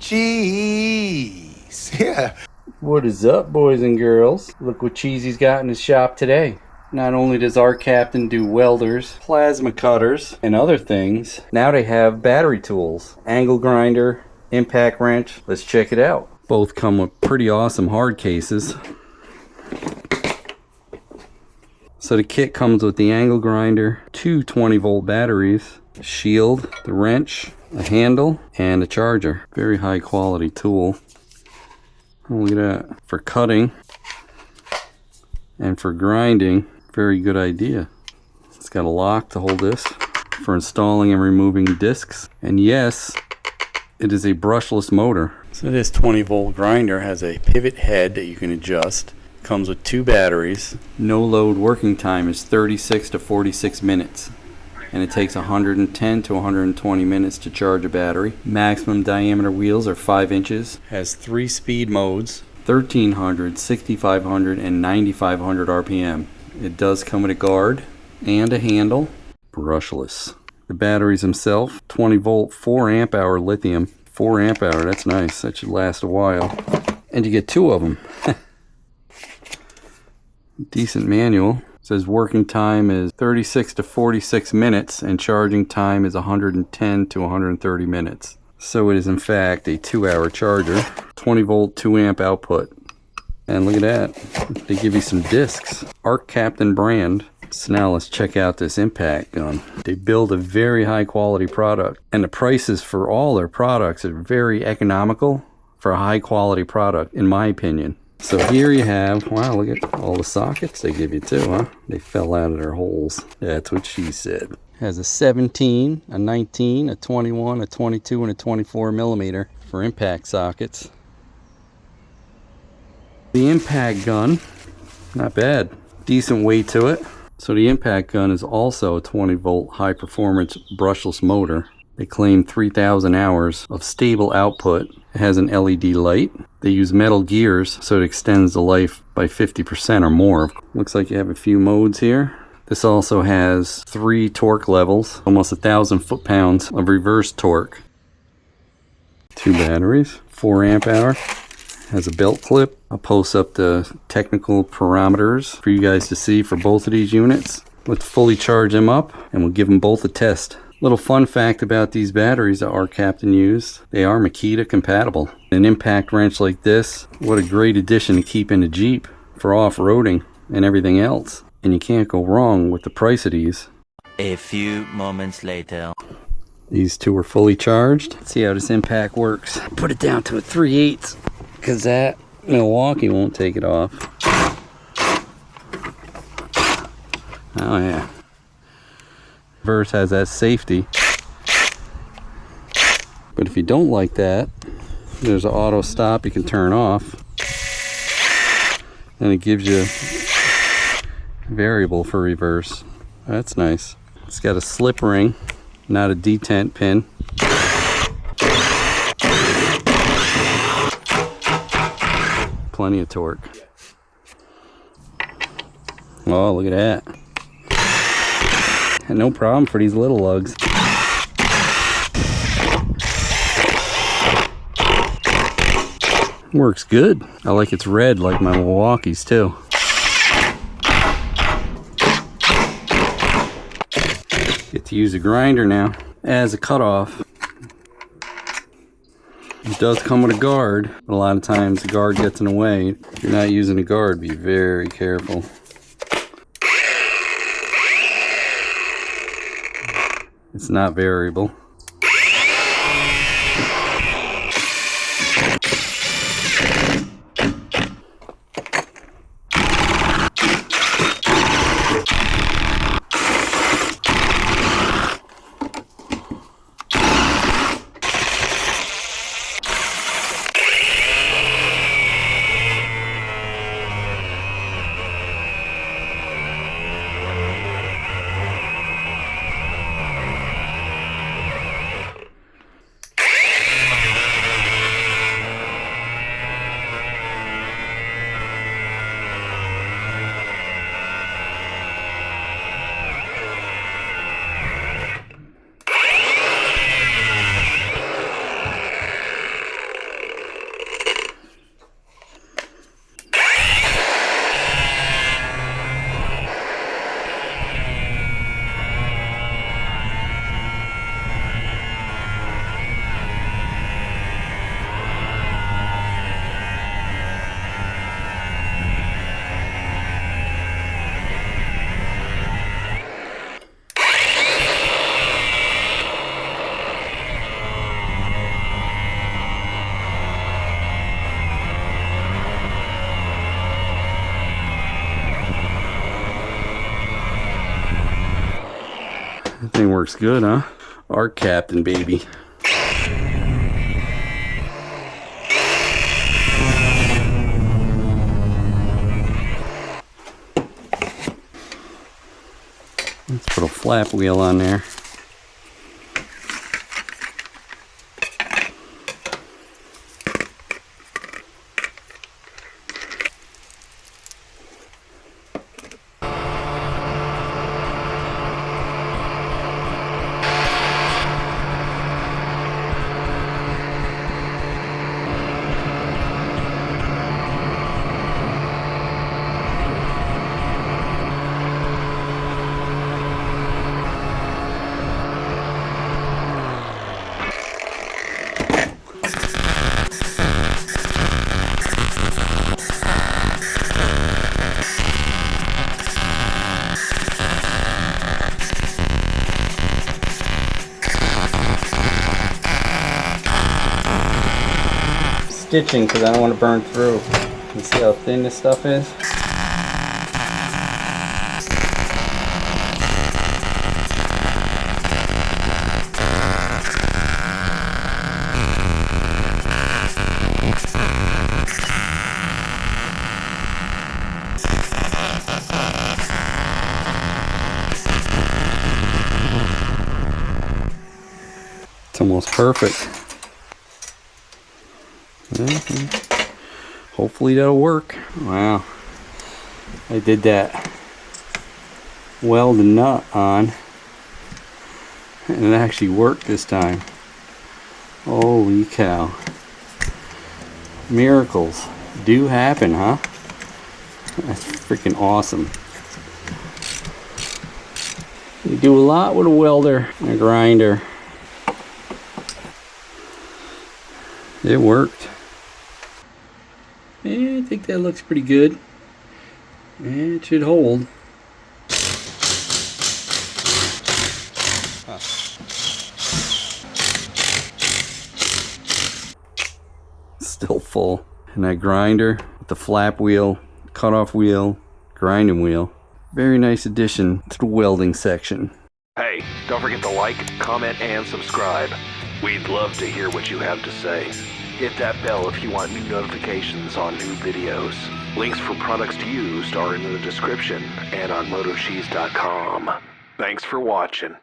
MotoCheez. Yeah. What is up, boys and girls? Look what Cheezy's got in his shop today. Not only does ArcCaptian do welders, plasma cutters, and other things, now they have battery tools. Angle grinder, impact wrench. Let's check it out. Both come with pretty awesome hard cases. So the kit comes with the angle grinder, two 20-volt batteries, a shield, the wrench, a handle, and a charger. Very high quality tool. Look at that. For cutting and for grinding, very good idea. It's got a lock to hold this for installing and removing discs. And yes, it is a brushless motor. So this 20-volt grinder has a pivot head that you can adjust. Comes with two batteries. No load working time is 36 to 46 minutes. And it takes 110 to 120 minutes to charge a battery. Maximum diameter wheels are 5 inches. Has 3 speed modes, 1300, 6500, and 9500 RPM. It does come with a guard and a handle. Brushless. The batteries themselves, 20 volt, 4 amp hour lithium. 4 amp hour, that's nice. That should last a while. And you get 2 of them. Decent manual. It says working time is 36 to 46 minutes and charging time is 110 to 130 minutes. So it is in fact a 2-hour charger, 20 volt, 2 amp output. And look at that, they give you some discs, ArcCaptian brand. So now let's check out this impact gun. They build a very high quality product and the prices for all their products are very economical for a high quality product in my opinion. So here you have, wow, look at all the sockets they give you too, huh? They fell out of their holes. That's what she said. Has a 17, a 19, a 21, a 22, and a 24 millimeter for impact sockets. The impact gun, not bad. Decent weight to it. So the impact gun is also a 20 volt high performance brushless motor. They claim 3,000 hours of stable output. It has an LED light. They use metal gears so it extends the life by 50% or more. Looks like you have a few modes here. This also has 3 torque levels, almost 1,000 foot-pounds of reverse torque. 2 batteries, 4 amp hour. Has a belt clip. I'll post up the technical parameters for you guys to see for both of these units. Let's fully charge them up and we'll give them both a test. Little fun fact about these batteries that ArcCaptian used, they are Makita compatible. An impact wrench like this, what a great addition to keep in a Jeep for off-roading and everything else. And you can't go wrong with the price of these. A few moments later. These two are fully charged. Let's see how this impact works. Put it down to a 3/8 because that Milwaukee won't take it off. Oh yeah. Reverse has that safety, but if you don't like that, there's an auto stop you can turn off and it gives you variable for reverse. That's nice. It's got a slip ring, not a detent pin. Plenty of torque. Oh, look at that. No problem for these little lugs. Works good. I like it's red like my Milwaukee's too. Get to use a grinder now as a cutoff. It does come with a guard, but a lot of times the guard gets in the way. If you're not using a guard, be very careful. It's not variable. That thing works good, huh? ArcCaptian, baby. Let's put a flap wheel on there. Stitching because I don't want to burn through. You see how thin this stuff is? It's almost perfect. Hopefully that'll work. Wow. I did that weld and nut on and it actually worked this time. Holy cow. Miracles do happen, huh? That's freaking awesome. You do a lot with a welder and a grinder. It worked. Yeah, I think that looks pretty good. Yeah, it should hold. Still full. And that grinder with the flap wheel, cutoff wheel, grinding wheel. Very nice addition to the welding section. Hey, don't forget to like, comment, and subscribe. We'd love to hear what you have to say. Hit that bell if you want new notifications on new videos. Links for products used are in the description and on MotoCheez.com. Thanks for watching.